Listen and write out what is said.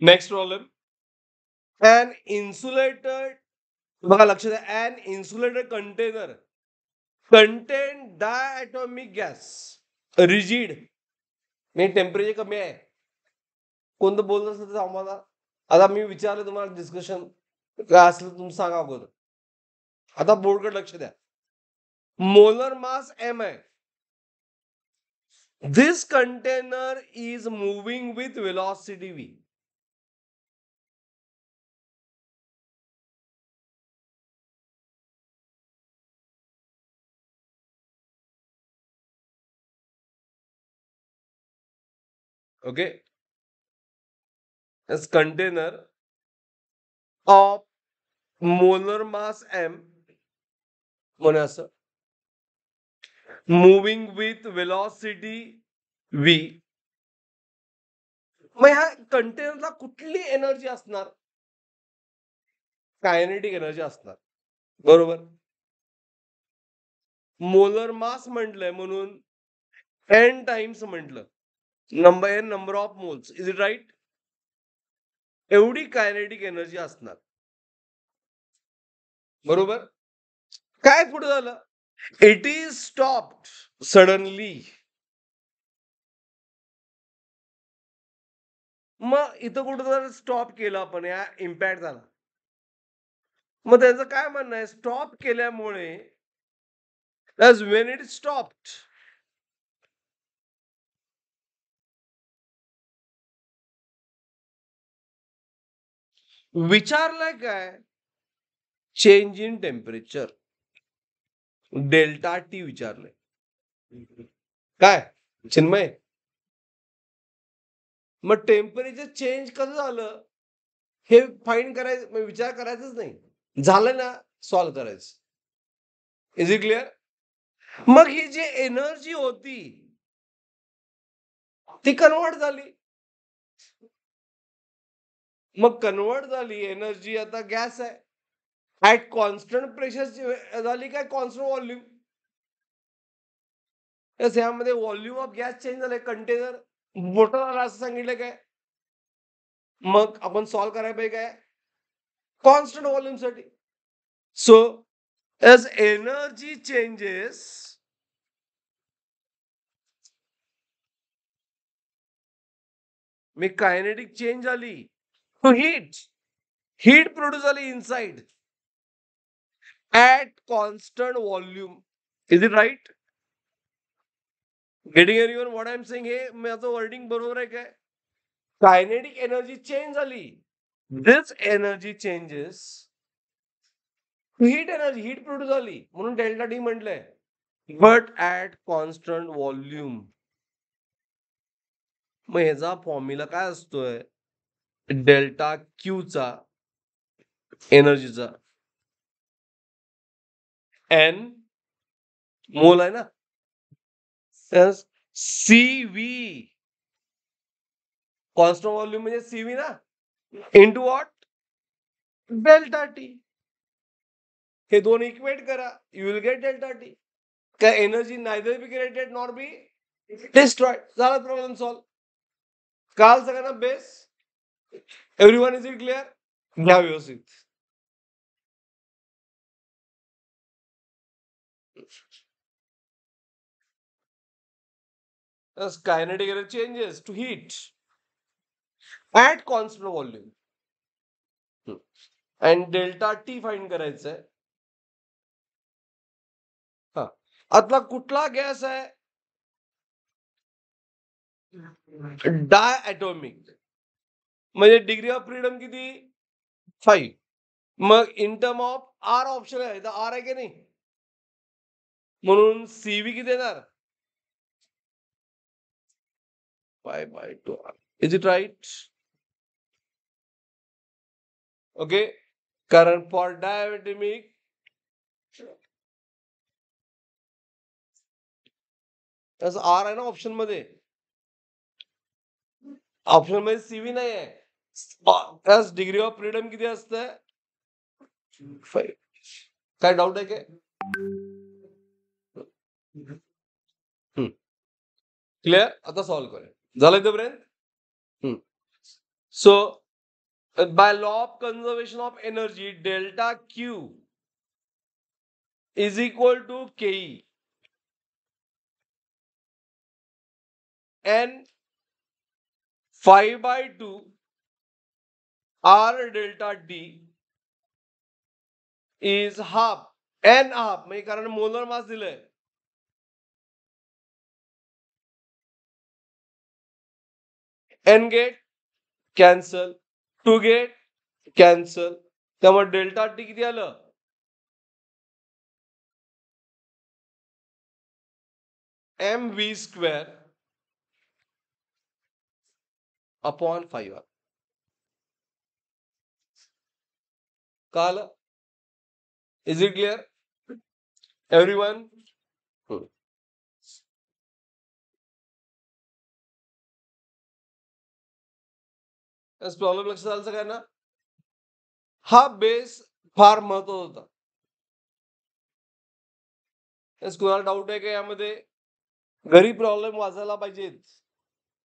Next problem. An insulated, बघा लक्षात द्या, an insulated container contain diatomic gas, rigid, म्हणजे टेम्परेचर कमी आहे. कोणतं बोलत असतं ते आम्हाला. आता मी विचारलं तुम्हाला, डिस्कशन काय असलं तुम्ही सांगा अगोदर. आता बोर्डकडे लक्ष द्या. मोलर मास m आहे. This container is moving with velocity v. Okay, this container of molar mass m, म्हणे असं, moving with velocity v. मग ह्या कंटेनरला कुठली एनर्जी असणार? कायनेटिक एनर्जी असणार, बरोबर. मोलर मास म्हटलंय म्हणून n टाइम्स म्हटलं, number of moles, is it right? एवढी कायनेटिक एनर्जी असणार, बरोबर. काय पुढे झालं? It is stopped suddenly. मग इथं कुठं स्टॉप केलं आपण, या इम्पॅक्ट झाला. मग त्याचं काय म्हणणं आहे, स्टॉप केल्यामुळे as when it stopped, विचारलंय काय? Change in temperature, delta T विचारलंय. काय चिन्मय? मग टेम्परेचर चेंज कसं झालं हे फाइंड करायचं, विचार करायचंच नाही. झालं ना, सॉल्व्ह करायचं. Is it clear? मग ही जी एनर्जी होती ती कन्वर्ट झाली. मग कन्वर्ट झाली एनर्जी, आता गॅस आहे. ऍट कॉन्स्टंट प्रेशर झाली काय कॉन्स्टंट व्हॉल्यूम? यामध्ये व्हॉल्यूम ऑफ गॅस चेंज झालंय, कंटेनर मोठं झालं असं सांगितलं काय? मग आपण सॉल्व्ह करायला पाहिजे काय? कॉन्स्टंट व्हॉल्यूम साठी. सो एज एनर्जी चेंजेस, मी कायनेटिक चेंज झाली टू हीट प्रोड्यूस झाली inside at constant volume. Is it right? Getting everyone what I am saying? हे माझं वर्डिंग बरोबर आहे काय? कायनेटिक एनर्जी चेंज झाली, this energy changes heat energy, heat produce झाली म्हणून डेल्टा टी म्हटलंय, बट ऍट कॉन्स्टंट व्हॉल्यूम. मग ह्याचा फॉर्म्युला काय असतोय? डेल्टा क्यूचा, एनर्जीचा, एन मोल आहे ना, सी व्ही, कॉन्स्टंट व्हॉल्यूम म्हणजे सी व्ही ना, इंटू व्हॉट? Delta T. हे दोन इक्वेट करा, you will get delta T. काय energy neither be created nor be destroyed. झाला प्रॉब्लेम सॉल्व. काल सगळ्यांना बेस. Everyone is it clear? घ्या व्यवस्थित. Kinetic energy changes to heat at constant volume, and delta T find करायचं आहे. हा, आतला कुठला गॅस आहे? डायॲटॉमिक, म्हणजे डिग्री ऑफ फ्रीडम किती? 5. मग in term of r option आहे, तर आर आहे की नाही, म्हणून सीव्ही किती येणार? 5/2r. Is it right? Okay, कारण फॉर डायॲटॉमिक आर आहे ना ऑप्शन मध्ये, ऑप्शन मध्ये सीव्ही नाही आहे. डिग्री ऑफ फ्रीडम किती असतं? 5. काय डाऊट आहे काय? क्लिअर? आता सॉल्व्ह करूया. झालं इथपर्यंत? So by law of conservation of energy, delta Q is equal to Ke, and 5/2 R delta D is half, n half, म्हणजे कारण मोलर मास दिलंय. n get cancel, 2 get cancel, त्यामुळे डेल्टा टी किती आलं? mv² upon 5R. कळालं? Is it clear everyone? Problem लक्षात आलं काय ना? हा बेस फार महत्वाचा होता. कुणाला डाऊट आहे का यामध्ये? घरी प्रॉब्लेम वाचायला पाहिजेत.